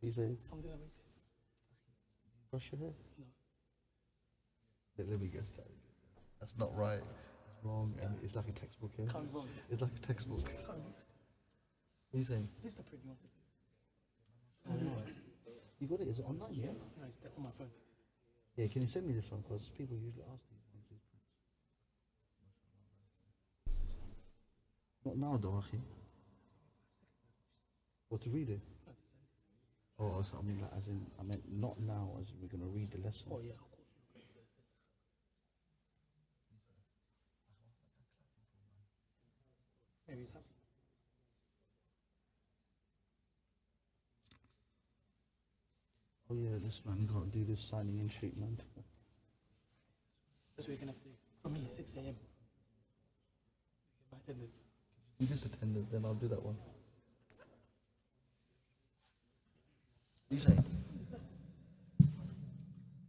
You say, I'm doing everything. brush your hair? No. Let me guess that. That's not right. It's wrong, and it's like a textbook here. Can't be wrong. It's like a textbook. Can't be. What are you saying? This is the print you wanted. You got it? Is it online? Yeah. No, it's on my phone. Yeah. Can you send me this one? Because people usually ask these ones. These prints. Not now, though, Akhi. What to read it? Not to say. Oh, so I mean, like, as in, I meant not now, as in we're gonna read the lesson. Oh, yeah, of course. Maybe it's happy. Oh yeah, this man got to do this signing in treatment. That's what you're going to have to do. For me, 6 a.m. Get my attendance. You just attended, then I'll do that one. What are you saying?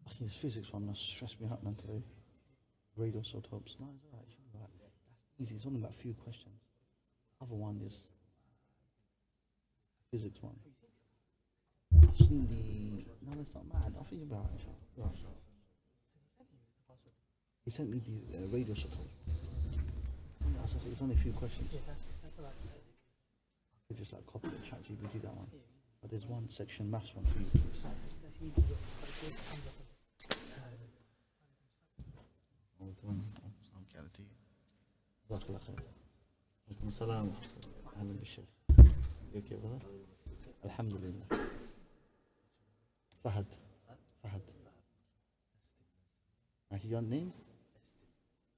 I think this physics one must stress me out, man, today. Radioisotopes. No, it's alright. Should be right. That's easy. It's only about a few questions. Other one is physics one. I've seen the. No, that's not mad. I think you're alright. Right. He sent me the radioisotope. As I said, it's only a few questions. Yeah, that's all right. I could just like copy it, chat GPT that one. But there's one section, maths one for you, please. That's easy. But it goes comes up. جزاك الله خير. وعليكم السلام. اهلا بالشيخ. You okay, brother? Alhamdulillah. Fahad. Fahad. Your name?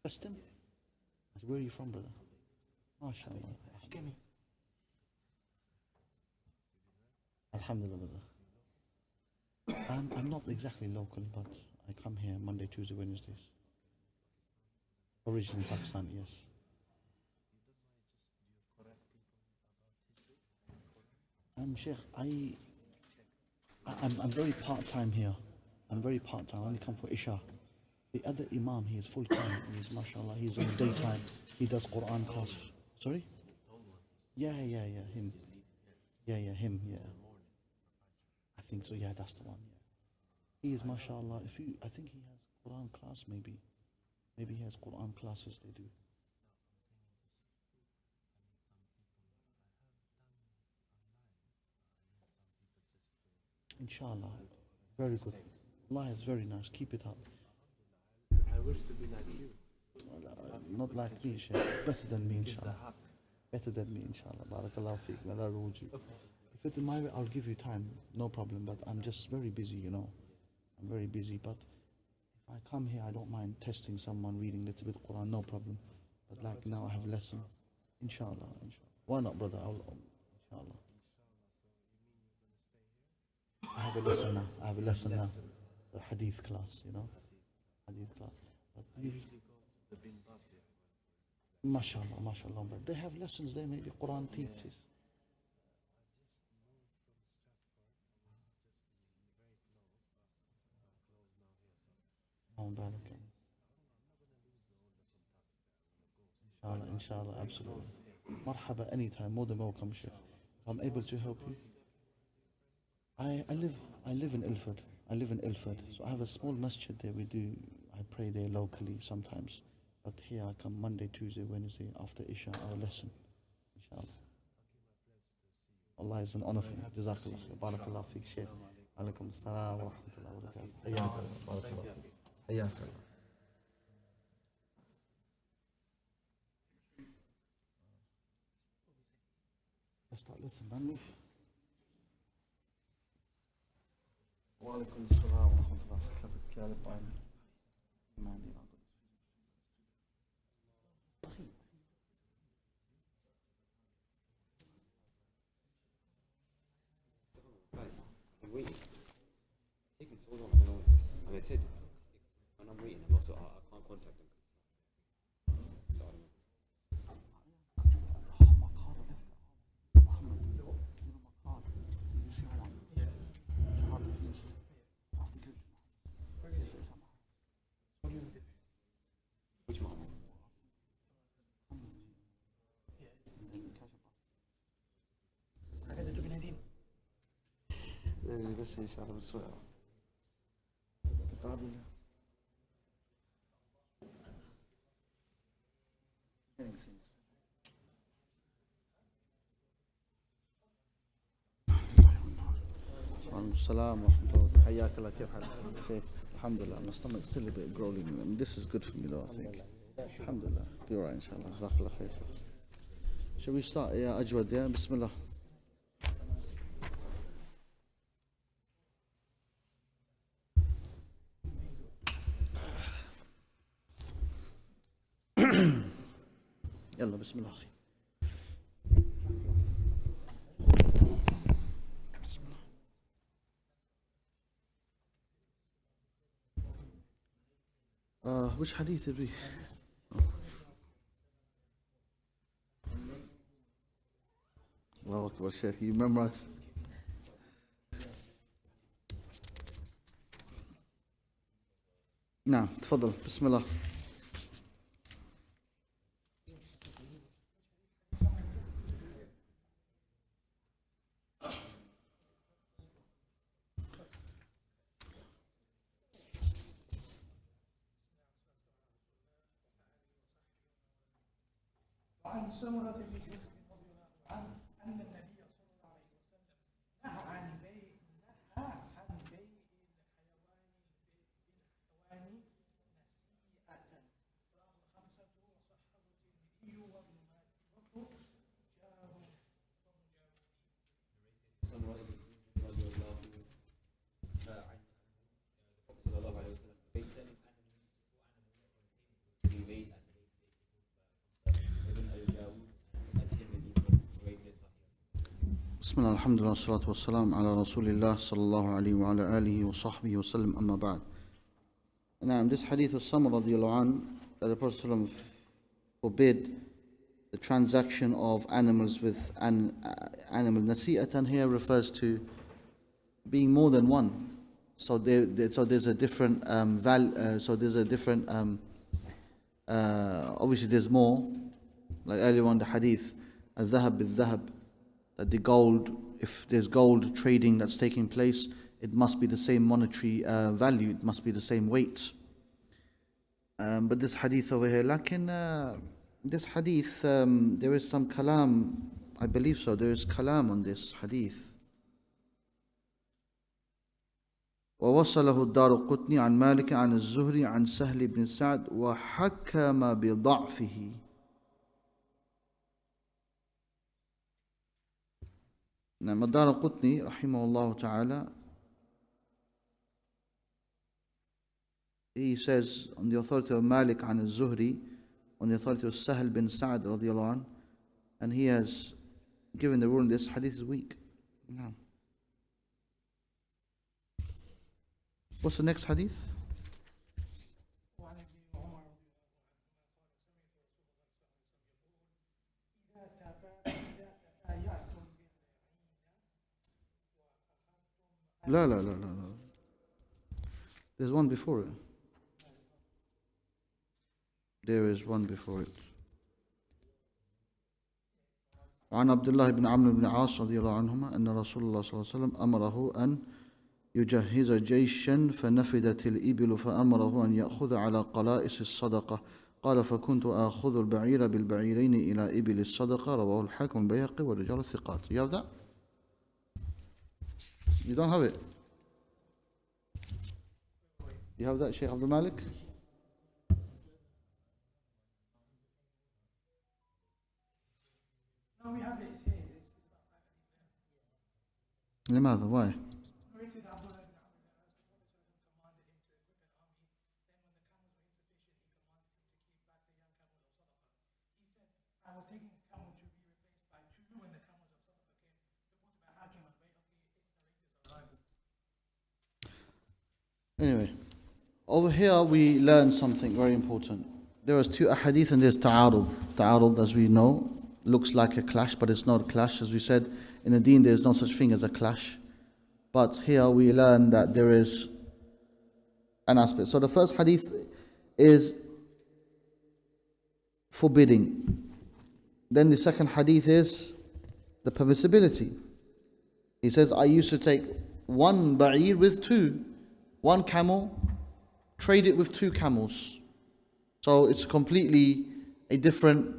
Festin? Where are you from, brother? MashaAllah. Get me. Alhamdulillah, brother. I'm not exactly local, but I come here Monday, Tuesday, Wednesdays. Originally Pakistan, yes. Sheikh, I'm very part-time here. I'm very part-time. I only come for Isha. The other Imam, he is full-time. He's, mashallah, he's in the daytime. He does Quran class. Sorry? Yeah, him. Yeah, him, yeah. I think so, yeah, that's the one, yeah. He is, mashallah, I think he has Quran class, maybe. Maybe he has Quran classes, they do. Inshallah. Very good. Allah is very nice. Keep it up. I wish to be like you. Not like me, Shaykh. Better than me, inshallah. Better than me, inshallah. Barakallahu feek. May Allah reward you. If it's in my way, I'll give you time. No problem. But I'm just very busy, you know. I'm very busy. But if I come here, I don't mind testing someone, reading a little bit Quran. No problem. But like now, I have a lesson. Inshallah. Why not, brother? Inshallah. I have a lesson now. A hadith class, you know. Hadith class. But Usually go to the bin bus, mashallah. But they have lessons there, maybe Quran teaches. Oh, inshallah, absolutely. Marhaba, anytime, more than welcome, Sheikh. If I'm able to help you. I live in Ilford. So I have a small masjid there. I pray there locally sometimes. But here I come Monday, Tuesday, Wednesday after Isha, our lesson. Inshallah. Allah is an honor for me. Jazakallah khair. Barakallah feek, Shaykh. Alaikum assalam wa rahmatullahi wa barakatuh. Hayyakallah. Barakallah feek. Hayyakallah. Let's start listening, man. وعليكم السلام ورحمة الله وبركاته. يا رب العالمين. I'm waiting. It's taking so long. I don't know. Like I said, when I'm waiting, I'm also I can't contact them. So I don't know. Which one? تدري بس إن شاء الله بالسؤال. وعليكم السلام ورحمة الله. حياك الله. كيف حالك شيخ؟ الحمد لله. My stomach's still a bit growling. I mean, this is good for me though, I think. Alhamdulillah. Be alright inshallah. Jazakallah khair. Shall we start? Yeah, Ajwad, yeah? Bismillah. يلا بسم الله أخي. Which hadith did we? Allahu Akbar, Sheikh, you memorize? نعم تفضل بسم الله. وعن سمرة بن جندب رضي الله عنه أن النبي صلى الله عليه وسلم نهى عن بيع الحيوان بالحيوان نسيئة. رواه الخمسة وصححه الترمذي وابن ماجه جار بسم الله الحمد لله والصلاة والسلام على رسول الله صلى الله عليه وعلى آله وصحبه وسلم أما بعد. Now in this hadith of Sabri radiallahu anh, that the Prophet ﷺ forbid the transaction of animals with an animal. Nasi'atan here refers to being more than one. So there's a different obviously there's more. Like earlier on the hadith, al-dhahab bil-dhahab, that the gold, if there's gold trading that's taking place, it must be the same monetary value, it must be the same weight. But this hadith over here, this hadith, there is some kalam, I believe so, there is kalam on this hadith. ووصله الدارقطني عن مالك عن الزهري عن سهل بن سعد وحكم بضعفه. Now, Daraqutni, rahimahullah ta'ala, he says on the authority of Malik an al-Zuhri, on the authority of Sahal bin Sa'd radiallahu anh, and he has given the ruling this hadith is weak. No. What's the next hadith? لا. There's one before it. There is one before it. وعن عبد الله بن عمرو بن عاص رضي الله عنهما أن رسول الله صلى الله عليه وسلم أمره أن يجهز جيشا فنفدت الإبل فأمره أن يأخذ على قلائص الصدقة قال فكنت آخذ البعير بالبعيرين إلى إبل الصدقة رواه الحاكم البيهقي ورجال الثقات. You have that? You don't have it? You have that, Shaykh Abdul Malik? No, we have it. It's here. لماذا? Why? Anyway, over here we learn something very important. There was two ahadith and there's ta'arud. Ta'arud, as we know, looks like a clash, but it's not a clash. As we said, in the deen there is no such thing as a clash. But here we learn that there is an aspect. So the first hadith is forbidding. Then the second hadith is the permissibility. He says, I used to take one ba'ir with two. One camel, trade it with two camels. So it's completely a different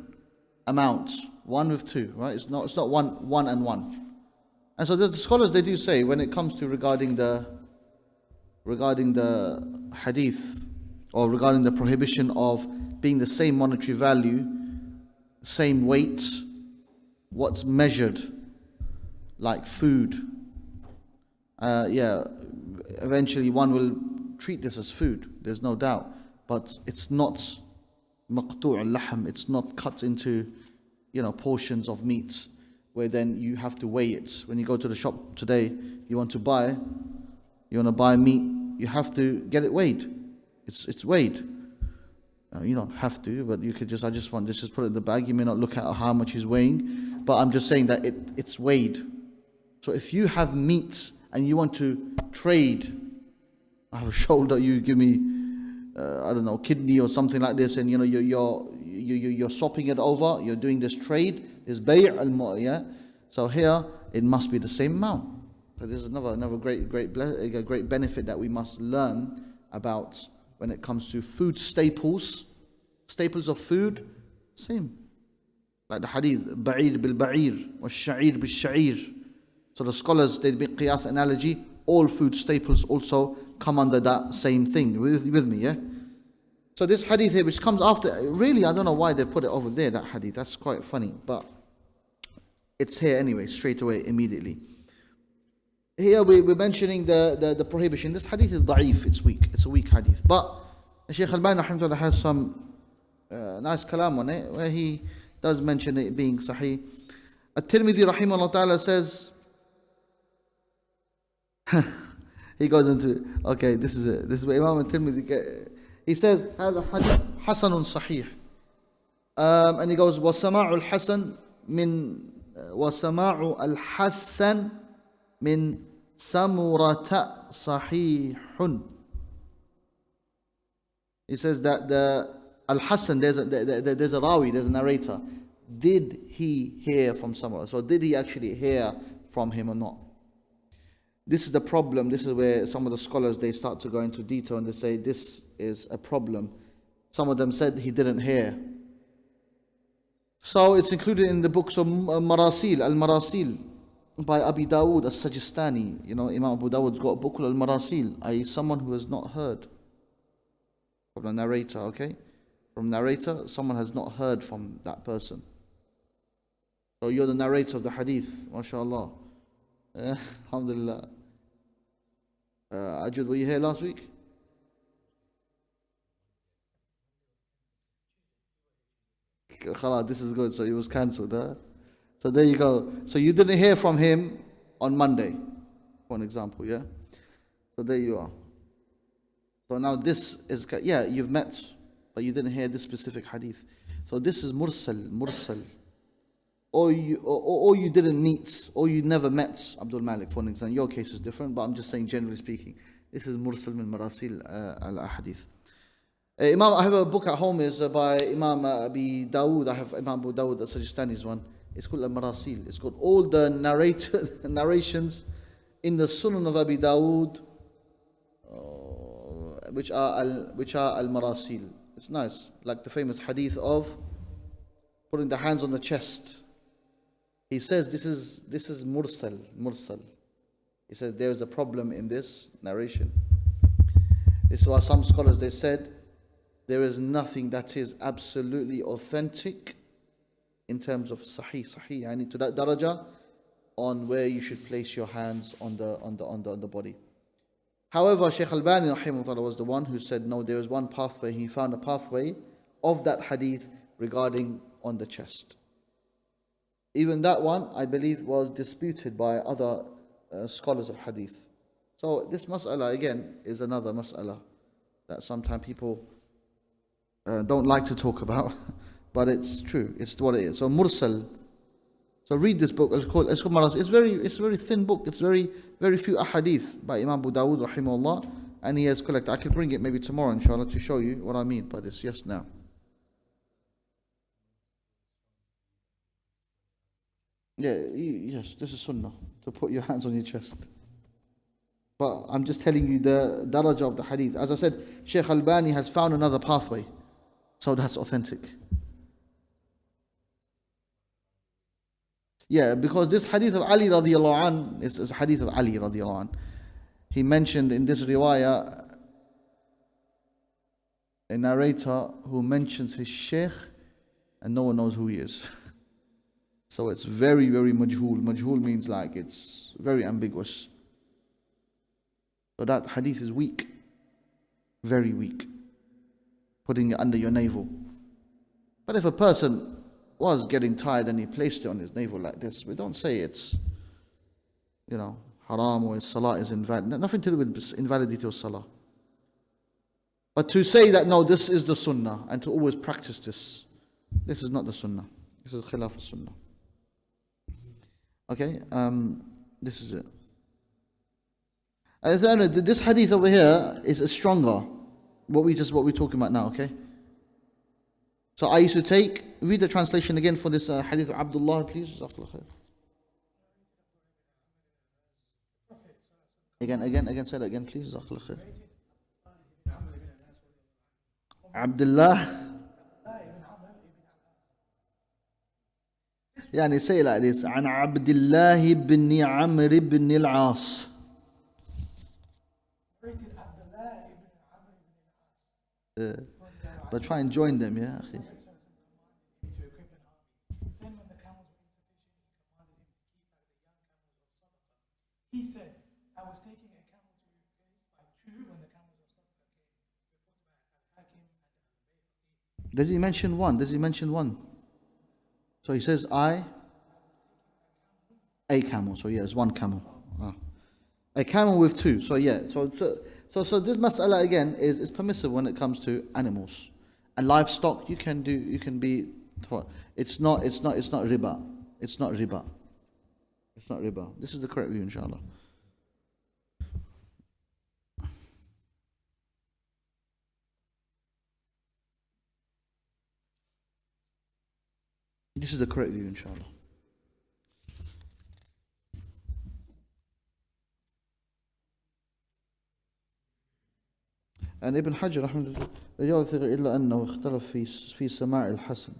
amount. One with two, right? It's not one and one. And so the scholars, they do say, when it comes to regarding the hadith, or regarding the prohibition of being the same monetary value, same weight, what's measured, like food, eventually one will treat this as food, there's no doubt, but it's not maqtu' al-lahm, it's not cut into, portions of meat, where then you have to weigh it. When you go to the shop today, you want to buy meat, you have to get it weighed. It's weighed. You don't have to, but you could just put it in the bag. You may not look at how much he's weighing, but I'm just saying that it's weighed. So if you have meat and you want to trade, I have a shoulder, you give me, kidney or something like this, and you're swapping it over, you're doing this trade, is bay' al-mu'ya. So here, it must be the same amount. But this is another great benefit that we must learn about when it comes to food staples of food, same. Like the hadith, ba'ir bil ba'ir, wa sha'ir bil sha'ir. So the scholars, they make qiyas analogy, all food staples also come under that same thing. With me, yeah? So this hadith here, which comes after, really, I don't know why they put it over there, that hadith, that's quite funny, but it's here anyway, straight away, immediately. Here we're mentioning the prohibition. This hadith is da'if, it's weak, it's a weak hadith. But Shaykh Al-Bani rahimahullah has some nice kalam on it, where he does mention it being sahih. At-Tirmidhi rahimahullah ta'ala says, he goes into, okay, this is what Imam At-Tirmidhi, he says, هذا حديث حسن صحيح. And he goes, وسماع الحسن من سمرة صحيح. He says that the Al-Hasan, there's a rawi, there's a narrator. Did he hear from Samura? So did he actually hear from him or not? This is the problem. This is where some of the scholars, they start to go into detail and they say this is a problem. Some of them said he didn't hear. So it's included in the books of Marasil, Al-Marasil, by Abi Dawood As-Sajistani. Imam Abu Dawood's got a book called Al-Marasil, i.e. someone who has not heard from the narrator, okay? From narrator, someone has not heard from that person. So you're the narrator of the hadith, mashallah. Alhamdulillah. Ajud, were you here last week? Khalas, this is good. So it was cancelled. So there you go. So you didn't hear from him on Monday, for an example, yeah? So there you are. So now this is, you've met, but you didn't hear this specific hadith. So this is mursal. Or you didn't meet, or you never met Abdul Malik, for an example. Your case is different, but I'm just saying generally speaking. This is mursal min marasil al-ahadith. I have a book at home, is by Imam Abi Dawood. I have Imam Abu Dawood, the Sajistani's one. It's called Al-Marasil. It's called all the narrations in the Sunan of Abi Dawood, which are Al-Marasil. It's nice, like the famous hadith of putting the hands on the chest. He says this is mursal. He says there is a problem in this narration. This is why some scholars, they said there is nothing that is absolutely authentic in terms of sahih. I need to that daraja on where you should place your hands on the body. However, Shaykh Al-Bani rahimahullah was the one who said no, there is one pathway. He found a pathway of that hadith regarding on the chest. Even that one, I believe, was disputed by other scholars of hadith. So this mas'ala again is another mas'ala that sometimes people don't like to talk about, but it's true. It's what it is. So mursal. So read this book. It's called Marasil. It's a very thin book. It's very few ahadith by Imam Abu Dawood rahimahullah, and he has collected. I can bring it maybe tomorrow, inshallah, to show you what I mean by this. Yes, now. Yeah, yes, this is sunnah, to put your hands on your chest. But I'm just telling you the daraja of the hadith. As I said, Shaykh Albani has found another pathway. So that's authentic. Yeah, because this hadith of Ali radiallahu an is a hadith of Ali radiallahu an. He mentioned in this riwayah a narrator who mentions his sheikh and no one knows who he is. So it's very, very majhul. Majhul means like it's very ambiguous. So that hadith is weak. Very weak. Putting it under your navel. But if a person was getting tired and he placed it on his navel like this, we don't say it's, haram or his salah is invalid. Nothing to do with invalidity of salah. But to say that no, this is the sunnah and to always practice this is not the sunnah. This is khilaf al-sunnah. Okay, this is it. This hadith over here is stronger. What we're talking about now, okay? So I used to read the translation again for this hadith of Abdullah, please. Again, say that again, please. Abdullah. يعني say it like this. عن عبد الله بن عمرو بن العاص. But try and join them, yeah. He said, I was taking a camel to replace by two when the camels of Sabri came. Does he mention one? So he says, a camel. So yeah, it's one camel. A camel with two. So yeah, so this mas'ala again is permissive when it comes to animals. And livestock you can be it's not riba. It's not riba. This is the correct view, inshallah. This is the correct view, inshallah. And Ibn Hajar رحمه الله لا يوثق إلا أنه اختلف في سماع الحسن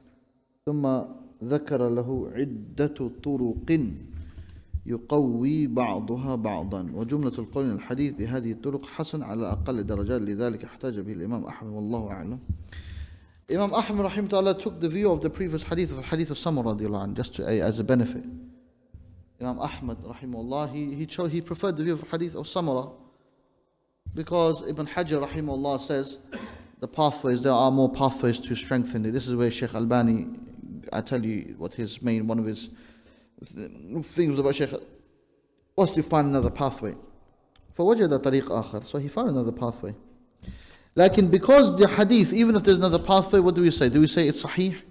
ثم ذكر له عدة طرق يقوي بعضها بعضا وجملة القول الحديث بهذه الطرق حسن على أقل درجات لذلك احتاج به الإمام أحمد والله أعلم. Imam Ahmad rahimahullah took the view of the previous hadith of Samra radiallahu anh, just as a benefit. Imam Ahmad rahimahullah, he preferred the view of hadith of Samra because Ibn Hajar rahimahullah says there are more pathways to strengthen it. This is where Shaykh Albani, I tell you what one of his things about Shaykh was to find another pathway. فوجد طريق آخر, so he found another pathway. Lakin because the hadith, even if there's another pathway, what do we say? Do we say it's sahih?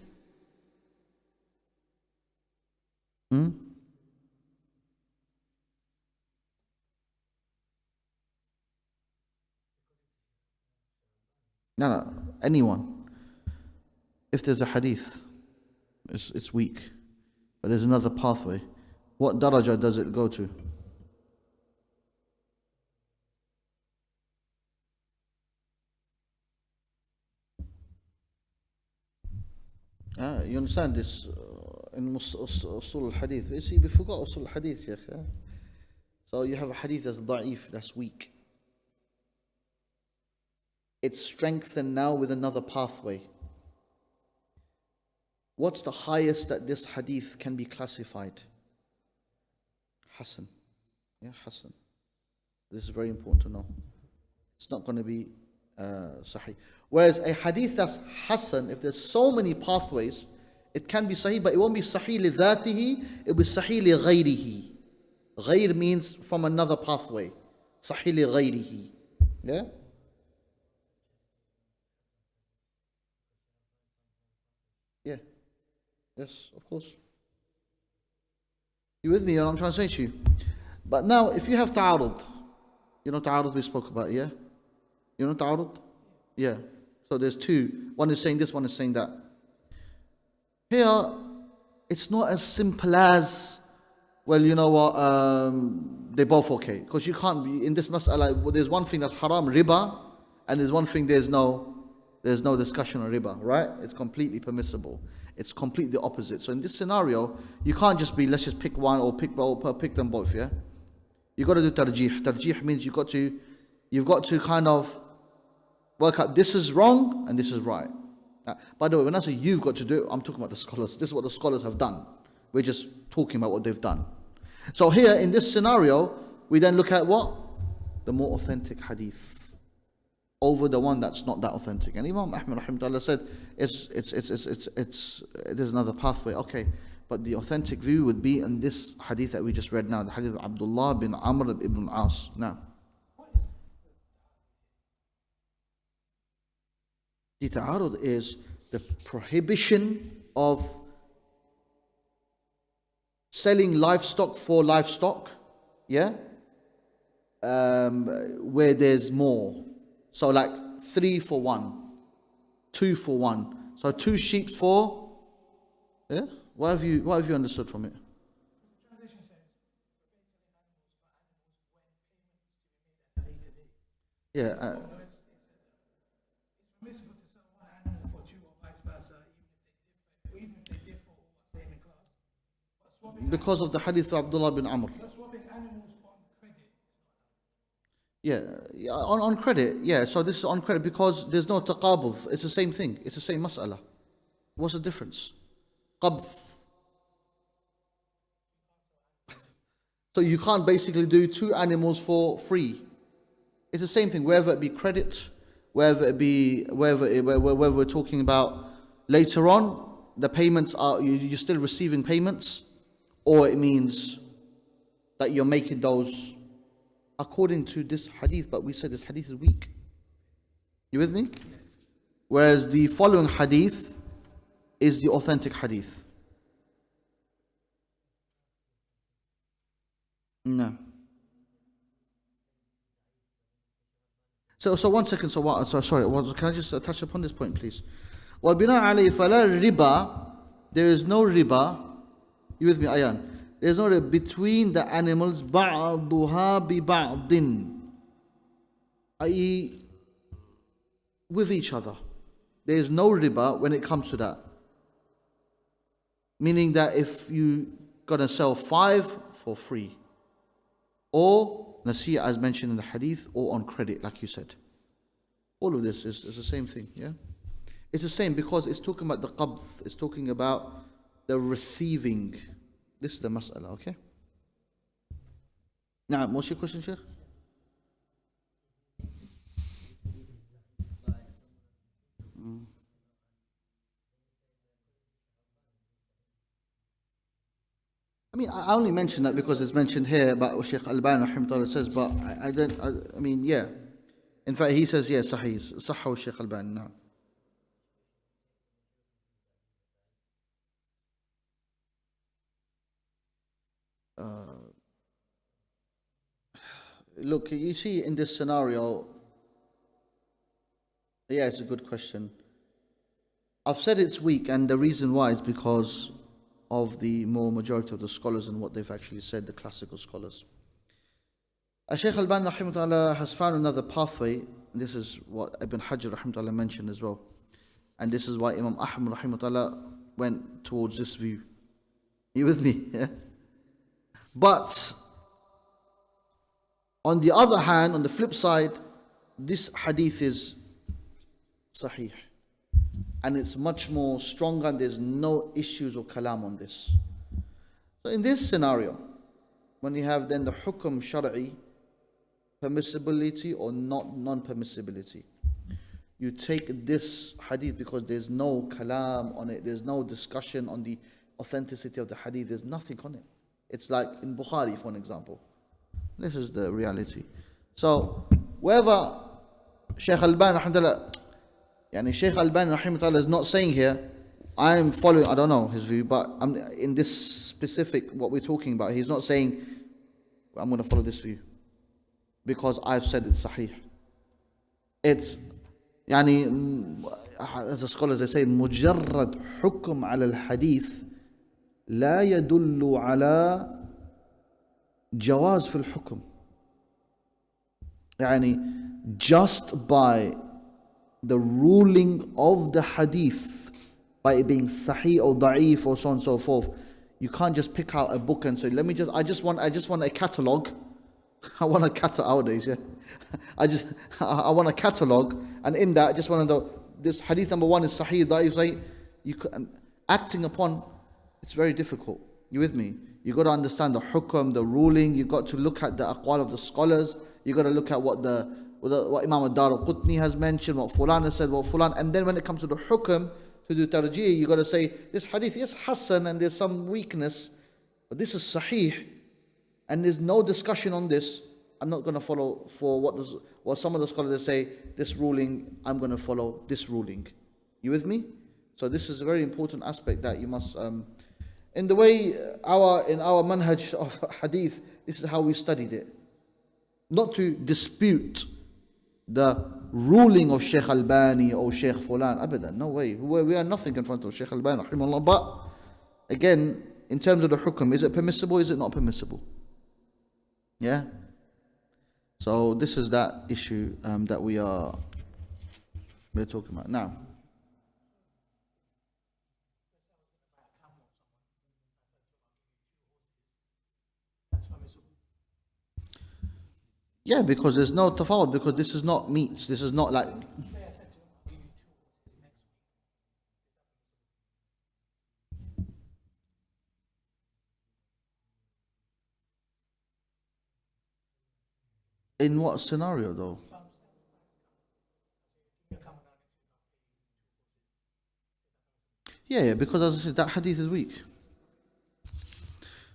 No, anyone. If there's a hadith, it's weak, but there's another pathway. What daraja does it go to? You understand this in usul al-hadith. You see, we forgot usul al-hadith, Sheikh. So you have a hadith that's da'if, that's weak. It's strengthened now with another pathway. What's the highest that this hadith can be classified? Hasan. Yeah, Hasan. This is very important to know. It's not going to be sahih. Whereas a hadith that's hasan, if there's so many pathways, it can be sahih, but it won't be sahih li dhatihi, it will be sahih li ghayrihi. Ghayr means from another pathway. Sahih li ghayrihi. Yeah? Yeah. Yes, of course. You with me? What I'm trying to say to you. But now, if you have ta'arud, ta'arud we spoke about, yeah? Ta'arud? Yeah. So there's two. One is saying this, one is saying that. Here, it's not as simple as well, you know what, they're both okay. Because you can't be, in this mas'ala, there's one thing that's haram, riba, and there's one thing there's no discussion on riba, right? It's completely permissible. It's completely the opposite. So in this scenario, you can't just be, let's just pick one or pick them both, yeah? You've got to do tarjih. Tarjih means you've got to kind of work out this is wrong and this is right. By the way, when I say you've got to do it, I'm talking about the scholars. This is what the scholars have done. We're just talking about what they've done. So here in this scenario, we then look at what? The more authentic hadith over the one that's not that authentic. And Imam Ahmad rahimahullah said there's another pathway. Okay, but the authentic view would be in this hadith that we just read now, the hadith of Abdullah bin Amr ibn al-As. Now, the ta'arud is the prohibition of selling livestock for livestock, yeah, where there's more. So like 3 for 1, 2 for 1. So 2 sheep for, yeah. What have you understood from it? The translation says, for later date. Yeah. It's permissible to sell one animal for 2 or vice versa, even if they differ or are same in class. But swapping Because of the hadith of Abdullah bin Amr. swapping animals on credit. Yeah, on credit. Yeah, so this is on credit because there's no taqabud. It's the same thing. It's the same mas'ala. What's the difference? Qabth. So you can't basically do 2 animals for free. It's the same thing, whether it be credit, whether we're talking about later on, the payments are, you're still receiving payments, or it means that you're making those according to this hadith, but we said this hadith is weak. You with me? Whereas the following hadith is the authentic hadith. No. So 1 second. Sorry. Can I just touch upon this point, please? وَبِنَاءَ عَلَيْهِ فَلَا riba. There is no riba. You with me, Ayan? There is no riba between the animals. بَعْضُهَا بِبَعْضٍ. I.e., with each other. There is no riba when it comes to that. Meaning that if you gonna sell 5 for free, or nasi'ah as mentioned in the hadith, or on credit, like you said. All of this is the same thing, yeah? It's the same because it's talking about the qabth, it's talking about the receiving. This is the mas'ala, okay? Now, what's your question, Sheikh? I mean, I only mention that because it's mentioned here about what Shaykh Al-Albani rahimahullah says, but I mean, yeah. In fact, he says, yeah, sahih, sahha Shaykh Al-Albani, no. Look, you see in this scenario, yeah, it's a good question. I've said it's weak, and the reason why is because of the more majority of the scholars and what they've actually said, the classical scholars. Shaykh Al-Albani rahimahullah has found another pathway, and this is what Ibn Hajar rahimahullah mentioned as well. And this is why Imam Ahmad rahimahullah went towards this view. Are you with me? Yeah? But on the other hand, on the flip side, this hadith is sahih. And it's much more stronger, and there's no issues or kalam on this. So in this scenario, when you have then the hukm shar'i, permissibility or not non-permissibility, you take this hadith because there's no kalam on it, there's no discussion on the authenticity of the hadith, there's nothing on it. It's like in Bukhari, for an example. This is the reality. So whether Shaykh Al-Albani rahimahullah, Shaykh Al-Albani rahimahullah is not saying here, I'm following, I don't know his view, but in this specific, what we're talking about, he's not saying, I'm going to follow this view because I've said it's sahih. It's, as the scholars they say, مجرد حكم على الحديث لا يدل على جواز في الحكم. يعني just by the ruling of the hadith, by it being sahih or da'if or so on and so forth, you can't just pick out a book and say, I just want a catalogue. I want a catalog nowadays, yeah. I want a catalogue, and in that I just want to know this hadith number 1 is sahih, da'if, sahih. Acting upon, it's very difficult. You with me? You got to understand the hukm, the ruling. You got to look at the aqwal of the scholars. You got to look at what Imam ad-Dar al-Qutni has mentioned, what Fulan has said, what Fulan. And then when it comes to the hukm, to do tarjih, you got to say this hadith is hasan and there's some weakness, but this is sahih, and there's no discussion on this. I'm not going to follow for what some of the scholars say. This ruling, I'm going to follow this ruling. You with me? So this is a very important aspect that you must. In the way in our manhaj of hadith, this is how we studied it. Not to dispute the ruling of Sheikh Albani or Sheikh Fulan, abadan, no way. We are nothing in front of Sheikh Albani, rahimahullah. But again, in terms of the hukm, is it permissible, is it not permissible? Yeah? So this is that issue that we're talking about now. Yeah, because there's no tafawud, because this is not meats. This is not like. In what scenario though? Yeah, because as I said, that hadith is weak.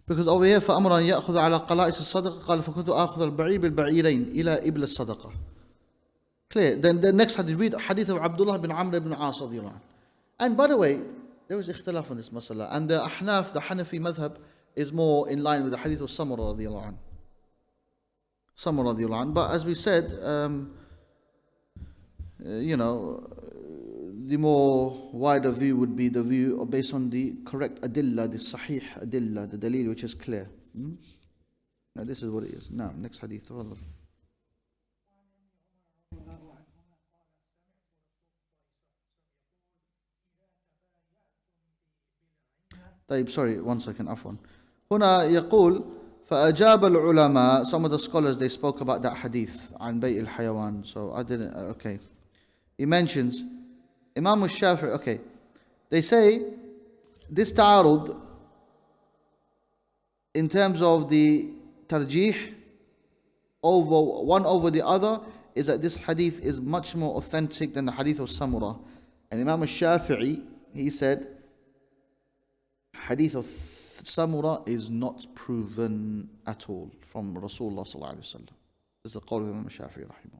Because over here, فأمر أن يأخذ على قلائص الصدقة قال فكنت آخذ البعير بالبعيرين إلى إبل الصدقة. Clear. Then the next hadith, read hadith of Abdullah bin Amr ibn As radiallahu anhu. And by the way, there was ikhtilaf on this masala. And the Ahnaf, the Hanafi madhab, is more in line with the hadith of Samura radiallahu anhu. Samura radiallahu anhu. But as we said, the more wider view would be the view based on the correct adillah, the sahih adillah, the dalil which is clear. Now this is what it is. Now, next hadith. تفضل. طيب, sorry, 1 second, عفوا. هنا يقول فأجاب العلماء, some of the scholars, they spoke about that hadith عن بيع الحيوان. So I didn't, okay. He mentions Imam al-Shafi'i, okay. They say this ta'arud in terms of the tarjih over one over the other is that this hadith is much more authentic than the hadith of Samura. And Imam al-Shafi'i, he said hadith of Samura is not proven at all from Rasulullah sallallahu alaihi wasallam. This is the qawl of Imam al-Shafi'i rahimahullah.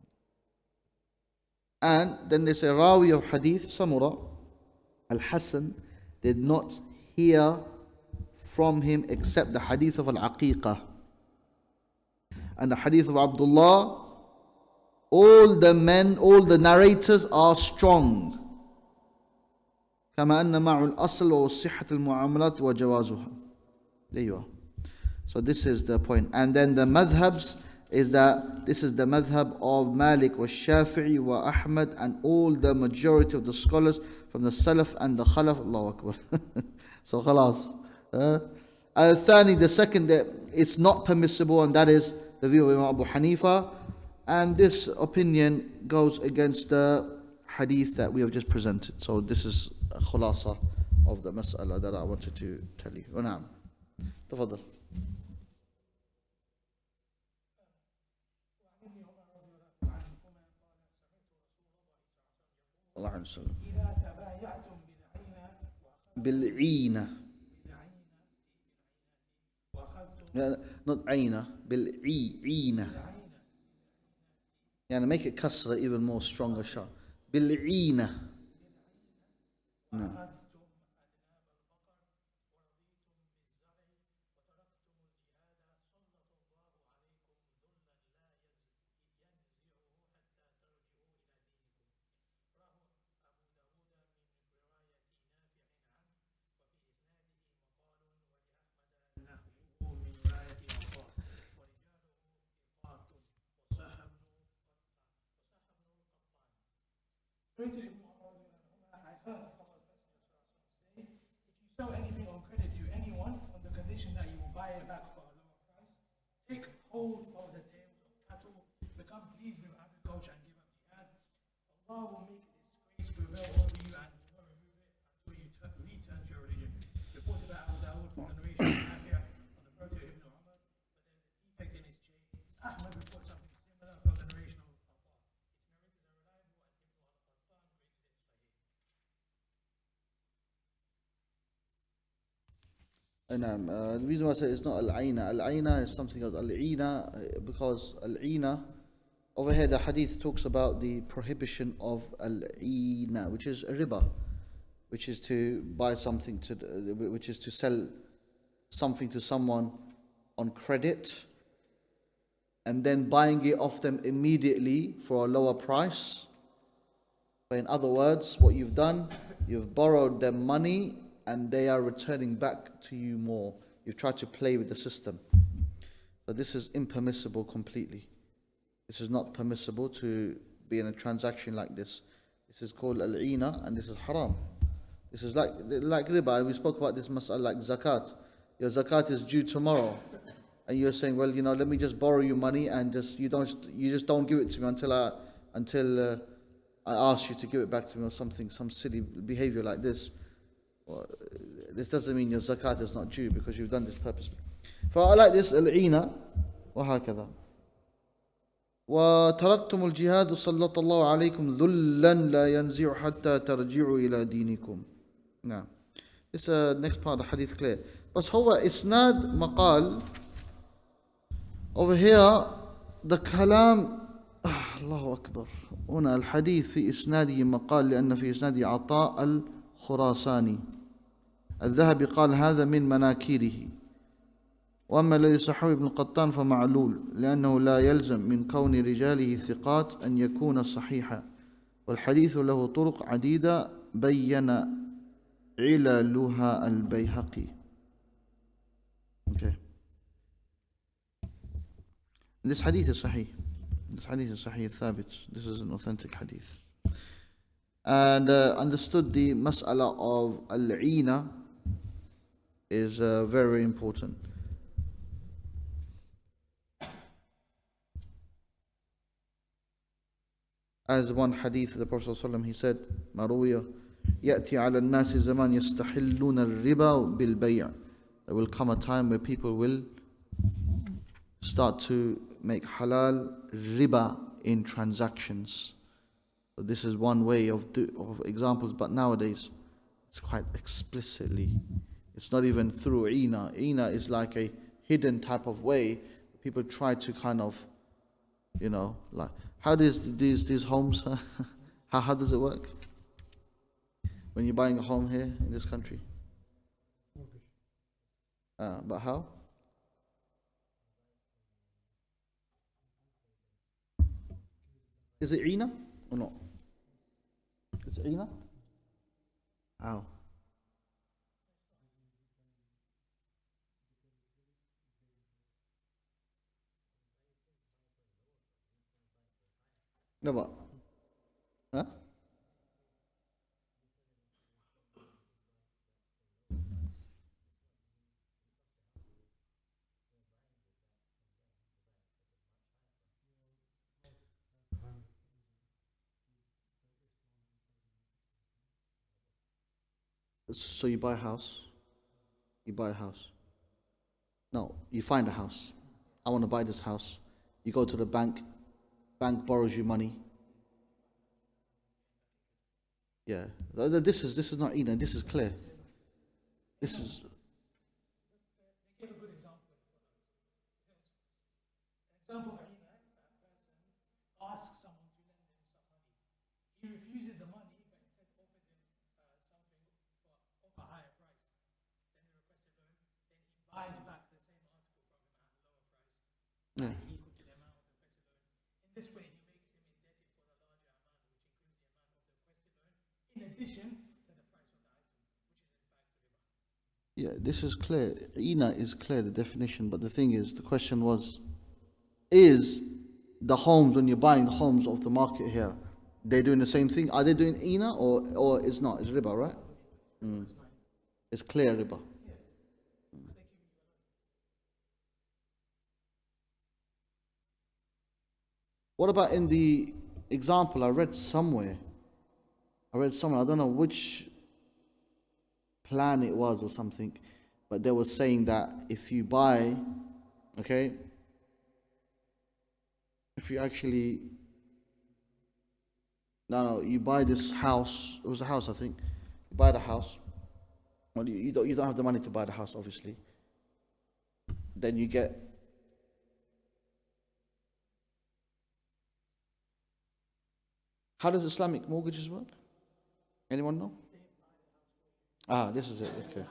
And then they say Rawi of hadith Samura al-Hasan did not hear from him except the hadith of al-Aqiqah. And the hadith of Abdullah, all the narrators are strong. كما أن مع الأصل وصحة المعاملات وجوازها. There you are. So this is the point. And then the madhabs is that this is the madhab of Malik wa Shafi'i wa Ahmad and all the majority of the scholars from the Salaf and the Khalaf. Allahu Akbar. So khalas. Al-Thani, the second, it's not permissible, and that is the view of Imam Abu Hanifa. And this opinion goes against the hadith that we have just presented. So this is a khulasa of the mas'ala that I wanted to tell you. ونعم. تفضل. الله عليه وسلم. إذا تبايعتم بالعينة. لا, not عينة, بالعينة. يعني make it كسرة even more stronger shot. بالعينة. No. narrated Ibn Umar, I heard the Prophet say, if you sell anything on credit to anyone on the condition that you will buy it back for a lower price, take hold of the tails of cattle, become pleased with agriculture and give up jihad. Allah will make disgrace prevail over you and will not remove it until you return to your religion. Reported by Abu Dawud from the narration of Nafia on the verse of Ibn Umar, but there is a defect in his chain. Ahmad reports something similar from the narration of Abu. Its narrators are reliable and Ibn al-Qattan graded it sahih. The reason why I say it's not al-aina. Al-aina is something else. Al-ina, because al-ina, over here the hadith talks about the prohibition of al-ina, which is a riba, which is to buy something which is to sell something to someone on credit and then buying it off them immediately for a lower price. But in other words, what you've done, you've borrowed them money and they are returning back to you more. You've tried to play with the system. So this is impermissible completely. This is not permissible to be in a transaction like this. This is called al-ina and this is haram. This is like riba. We spoke about this mas'ala like zakat. Your zakat is due tomorrow. And you're saying, well, let me just borrow you money and you just don't give it to me until I ask you to give it back to me or something, some silly behavior like this. Well, this doesn't mean your zakat is not due because you've done this purposely. I like this al-ina وهكذا. وتركتم الجهاد سلط الله عليكم ذلا لا ينزع حتى ترجعوا إلى دينكم. Now, this next part of the hadith clear. بس هو إسناد مقال. Over here the كلام الله أكبر. هنا الحديث في إسناده مقال لأن في إسناده عطاء الخراساني. الذهبي قال هذا من مناكيره. وأما الذي صححه ابن القطان فمعلول لأنه لا يلزم من كون رجاله ثقات أن يكون صحيحا والحديث له طرق عديدة بين عللها البيهقي. Okay. This hadith is sahih. This hadith is sahih thabit. This is an authentic hadith. And understood the mas'ala of al-ina is very important. As one hadith, the Prophet ﷺ, he said, Maruya, يأتي على الناس زمان يستحلون الربا بالبيع. There will come a time where people will start to make halal riba in transactions. So this is one way of examples, but nowadays it's quite explicitly. It's not even through ina. Ina is like a hidden type of way. People try to kind of, like, how does these homes, how does it work? When you're buying a home here in this country? But how? Is it ina or not? Is it ina? How? No, but huh? So you buy a house. You buy a house. No, you find a house. I want to buy this house. You go to the bank. Bank borrows you money. Yeah, this is not ina. This is clear. This is. They give a good example. An example of ina is that a person asks someone to lend him some money. He refuses the money, but instead offers him something of a higher price. Then he requests a loan. Then he buys back the same article from him at a lower price. Yeah. Equal to the amount of the requested loan. In this way, he makes him indebted for the larger amount, which includes the amount of the requested loan, in addition to the price of the item, which is in fact riba. Yeah, this is clear. Ina is clear, the definition, but the thing is, the question was, is the homes, when you're buying the homes of the market here, They're doing the same thing. Are they doing ina or it's not? It's riba, right? It's clear riba. What about in the example I read somewhere? I don't know which plan it was or something, but they were saying that if you buy, okay, if you actually, no, you buy this house, it was a house I think, you buy the house, well you don't have the money to buy the house obviously, then you get, how does Islamic mortgages work? Anyone know? This is it. Okay.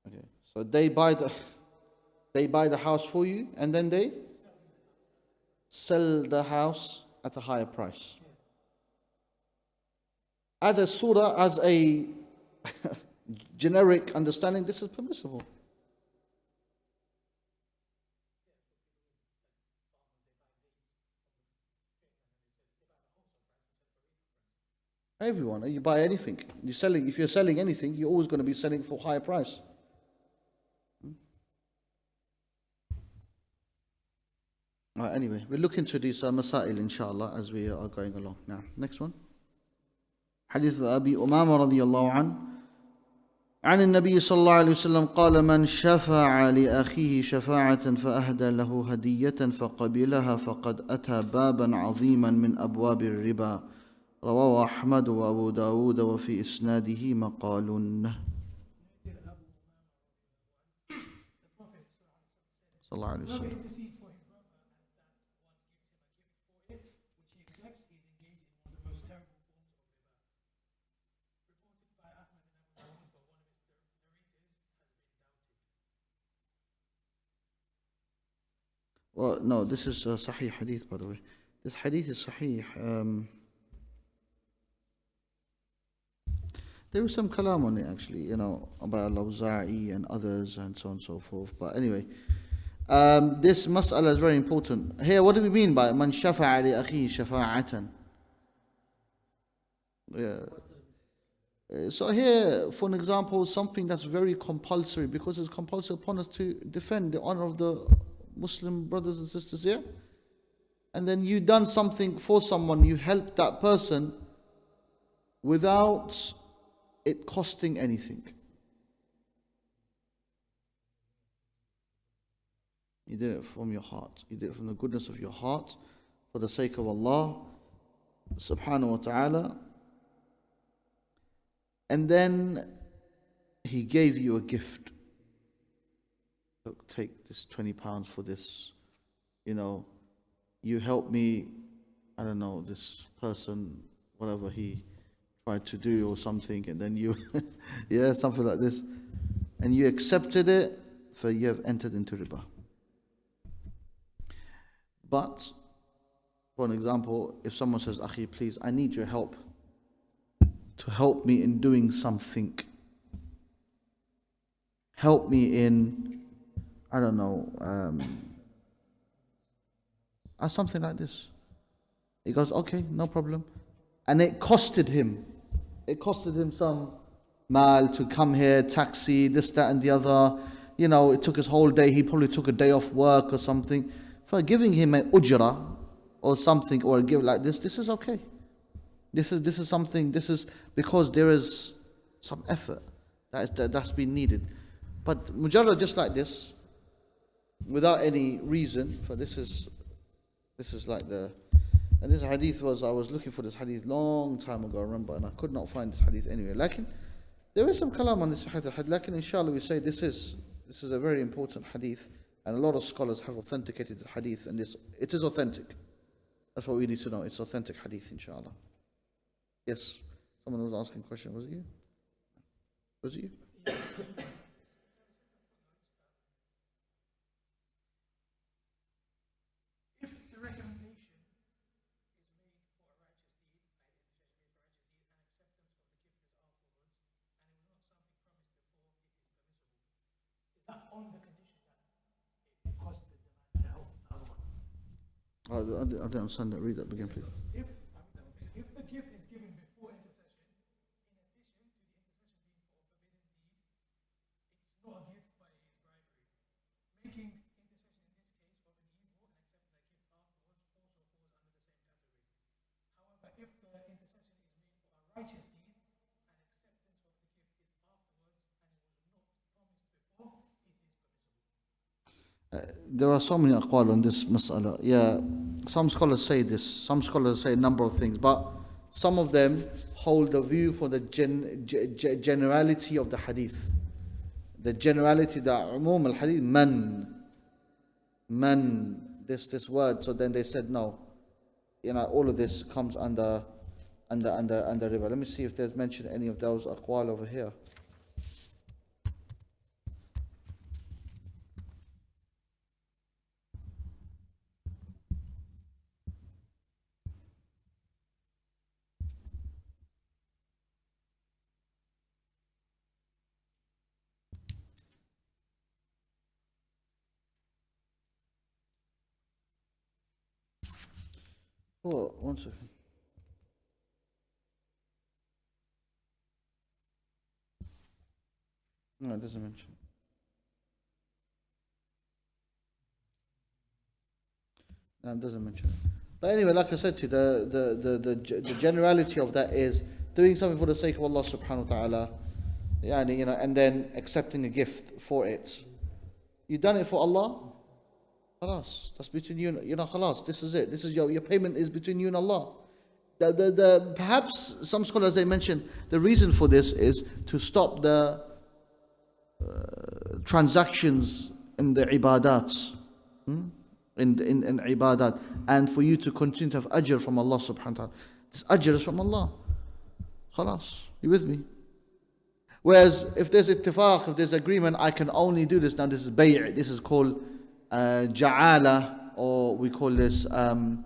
Okay. So they buy the house for you, and then they sell the house at a higher price. As a surah, as a generic understanding, this is permissible. Everyone, you buy anything. If you're selling anything, you're always going to be selling for higher price. Right, anyway, we'll look into these masail inshallah as we are going along. Now, next one. حديث أبي أمامة رضي الله عنه عن النبي صلى الله عليه وسلم قال من شفع لأخيه شفاعة فأهدى له هدية فقبلها فقد أتى بابا عظيما من أبواب الربا رواه أحمد وأبو داود وفي إسناده مقال. صلى الله عليه وسلم. Well, no, this is a Sahih hadith, by the way. This hadith is Sahih. There was some kalam on it actually, about Al-Awza'i and others and so on and so forth. But anyway, this mas'ala is very important. Here, what do we mean by man shafa'a li akhihi shafa'atan? Yeah. So here, for an example, something that's very compulsory, because it's compulsory upon us to defend the honor of the Muslim brothers and sisters here. And then you done something for someone, you helped that person without it costing anything. You did it from your heart. You did it from the goodness of your heart, for the sake of Allah subhanahu wa ta'ala. And then He gave you a gift. Look, take this £20 for this. You help me, I don't know, this person, whatever he tried to do or something, and then you, something like this, and you accepted it, for you have entered into riba. But, for an example, if someone says, Akhi, please, I need your help to help me in doing something. Help me in, I don't know, something like this. He goes, okay, no problem. And it costed him some mal to come here, taxi, this, that and the other. It took his whole day. He probably took a day off work or something. For giving him an ujra or something, or a gift like this is okay. This is something, this is because there is some effort that's been needed. But mujarrad just like this, without any reason, for this is like and this hadith I was looking for this hadith long time ago, I remember, and I could not find this hadith anywhere. Lakin, there is some kalam on this hadith, lakin inshallah we say this is a very important hadith, and a lot of scholars have authenticated the hadith, and it is authentic. That's what we need to know, it's authentic hadith, inshallah. Yes, someone was asking a question, was it you? Was it you? On the condition that it costed the man to help the other one. I don't understand that. Read that again, please. If the righteous deed and acceptance of the gift is afterwards and it was not promised before, it is permissible. There are so many aqwal on this mas'ala. Yeah, some scholars say this, some scholars say a number of things, but some of them hold the view for the generality of the hadith. The generality, the umum al-hadith, man, this word. So then they said no. All of this comes under riba. Let me see if there's mentioned any of those aqwal over here. Oh, one second. No, it doesn't mention. No, it doesn't mention it. But anyway, like I said to you, the generality of that is doing something for the sake of Allah subhanahu wa ta'ala, and then accepting a gift for it. You've done it for Allah, khalas, that's between you and khalas, this is it. This is your payment is between you and Allah. Perhaps some scholars they mention the reason for this is to stop the transactions in the ibadat, in ibadat, and for you to continue to have ajr from Allah subhanahu wa ta'ala. This ajr is from Allah. Khalas, you with me? Whereas if there's ittifaq, if there's agreement, I can only do this. Now this is bay', this is called ja'ala, or we call this another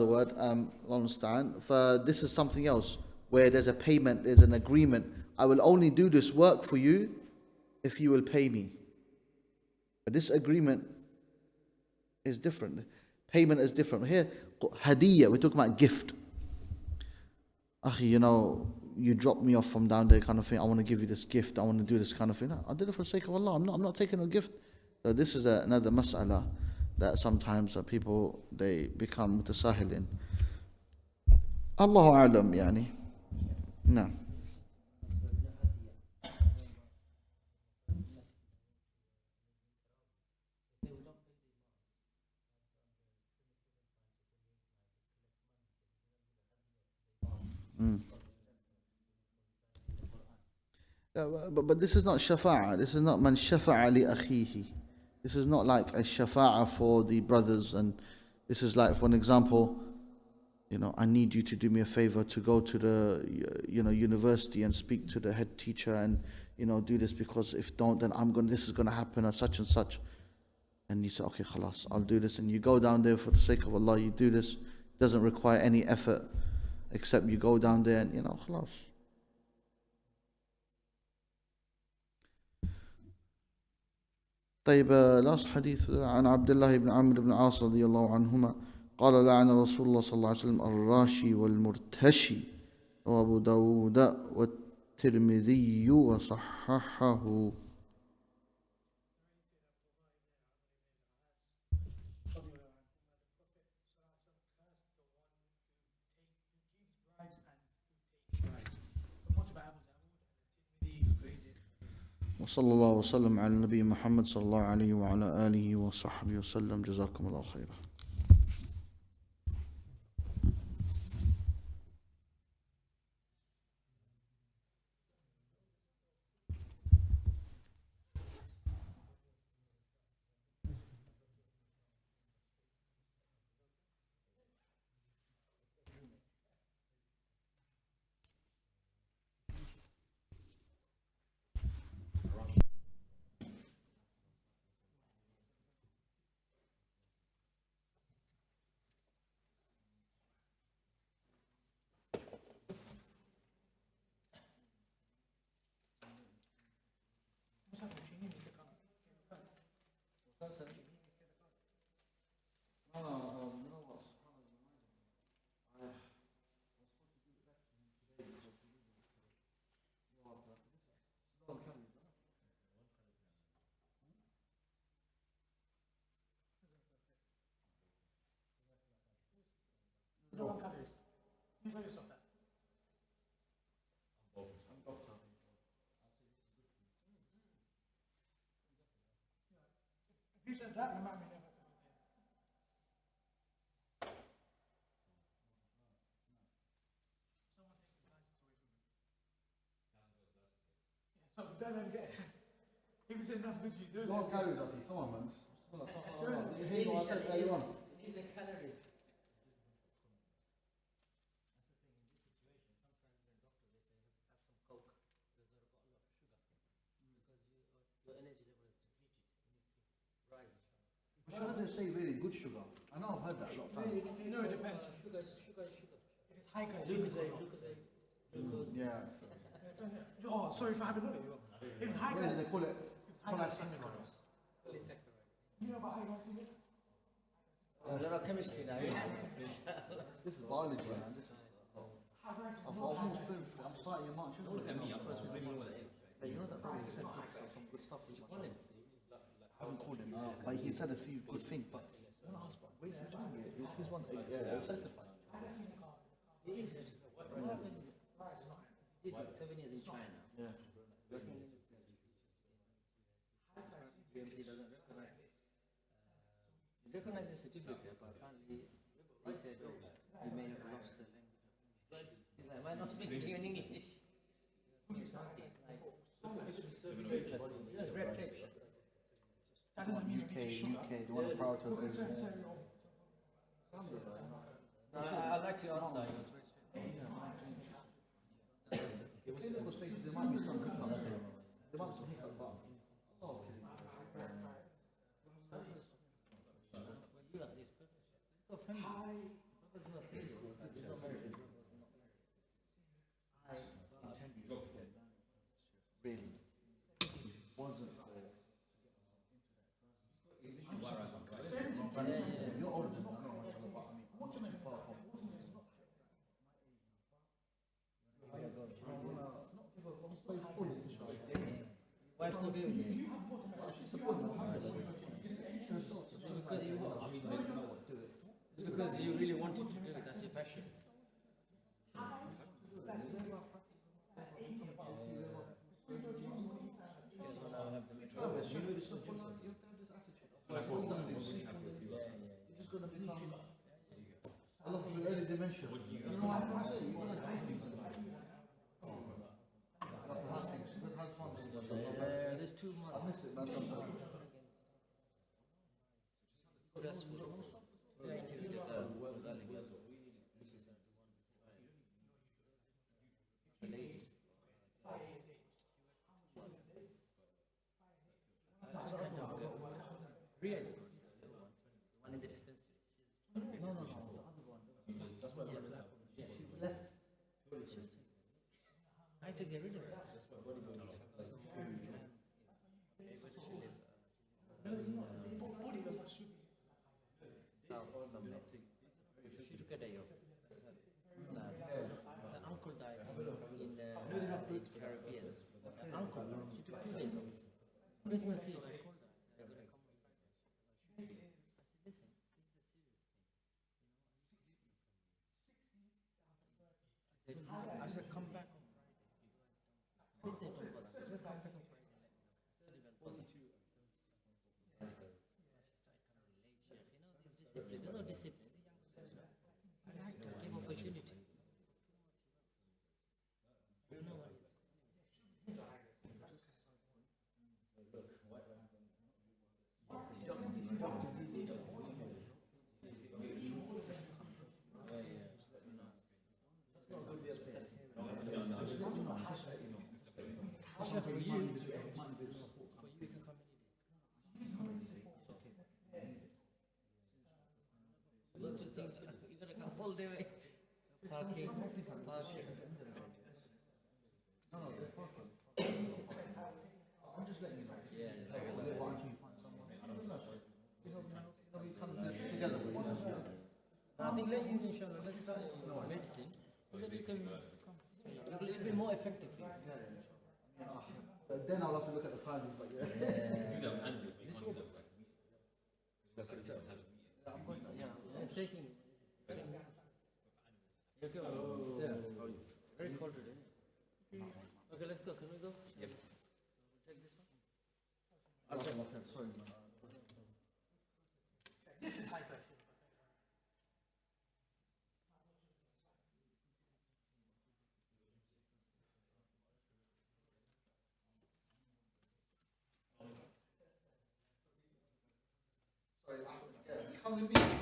word, understand. For this is something else where there's a payment, there's an agreement. I will only do this work for you if you will pay me. But this agreement is different. Payment is different. Here, hadiyah, we're talking about gift. Akhi, you dropped me off from down there kind of thing. I want to give you this gift. I want to do this kind of thing. No, I did it for the sake of Allah. I'm not taking a gift. So this is another mas'ala that sometimes people, they become mutasahilin. Allahu a'lam, yani. No. But this is not shafa'a. This is not man shafa'a li akhihi. This is not like a shafa'a for the brothers. And this is like, for an example, I need you to do me a favor to go to the university and speak to the head teacher and do this, because if don't, then this is gonna happen at such and such. And you say, okay, khalas, I'll do this. And you go down there for the sake of Allah. You do this. It doesn't require any effort, except you go down there and khalas. طيب, last hadith عن عبد الله بن عمرو بن عاص رضي الله عنهما قال لعن رسول الله صلى الله عليه وسلم الراشي والمرتشي وأبو داود والترمذي وصححه. وصلى الله وسلم على النبي محمد صلى الله عليه وعلى آله وصحبه وسلم. جزاكم الله خيرا. You tell yourself that. If you said that, you might be never to go there. Someone take his license away from him. Yeah, so then again, he was saying that's good for you, do it. Don't go, Ducky. Come on, man. You hear what I said earlier on? You need the calories. Sugar, they say really good sugar. I know I've heard that a lot of times. No, it depends. Sugar. If it's high Glucose. Yeah. Oh, sorry for having it. If it's high What is it? They call it high polysaccharides. You know about high glycemic? A lot of chemistry now. This is biology, man. This is. High glycemic. I'm almost finished. I'm starting in March. Look at me. You know that brother said some good stuff. I haven't called him, but he said a few good things. But I want to ask, where's he doing? Is his one certified? He is. Did 7 years in China. Yeah. Working in this BMC doesn't recognize. It recognizes the certificate, but apparently they said, oh, you may have lost the language. He's like, am I not speaking to you in English? It's red tape. UK, they want to prioritize everything. No, I like your answer. It was very Clinical spaces, there might be some hiccups. There might be some hiccups, but oh, okay. You are this perfect. Go friendly. Because you are serious. You don't marry the girl. I intended to fall down. Really. Wasn't for. You're older than me, I know myself, but I mean, I'm not too far from. Wife's so good. She's supporting me. Because you, I mean, you know what, do it. It's because you really wanted to do it. That's your passion. You're just going to become a lot of an early dimension. You know what I'm saying? You want to do things in life. Like to have things, you have fun. There's 2 I months. miss it, man, sometimes. Stressful. Today I interviewed a girl. A lady. Ria is good. The one in the dispensary. No, the other one. That's why she left. I had to get rid of her. She took a day off. The uncle died in the Caribbean. The uncle, she took 2 days off. Christmas Eve, I called her. I said, I'm going to come. I said, listen, this is a serious thing. I said, come back on Friday. They said, no, but just come back on Friday and let me know. I said, even bother. She started kind of relate. You know, there's discipline. There's no discipline. I like to give opportunity. You know what it is. Chef, for you, you can come any day. Lots of things you gotta come all the way. Parking. No, they're parking. I'm just letting you know. Yeah, exactly. Until you find someone. I don't know. We kind of do this together with you. I think let you, inshallah, let's start medicine so that you can come. It'll be more effective for you. Then I'll have to look at the timing, but yeah. It's taking. You okay? Yeah. Very cold today. Okay, let's go. Can we go? Yep. Take this one. I'll take my pen. Sorry, man. This is high pressure. Sorry, Ahmed, yeah, come with me.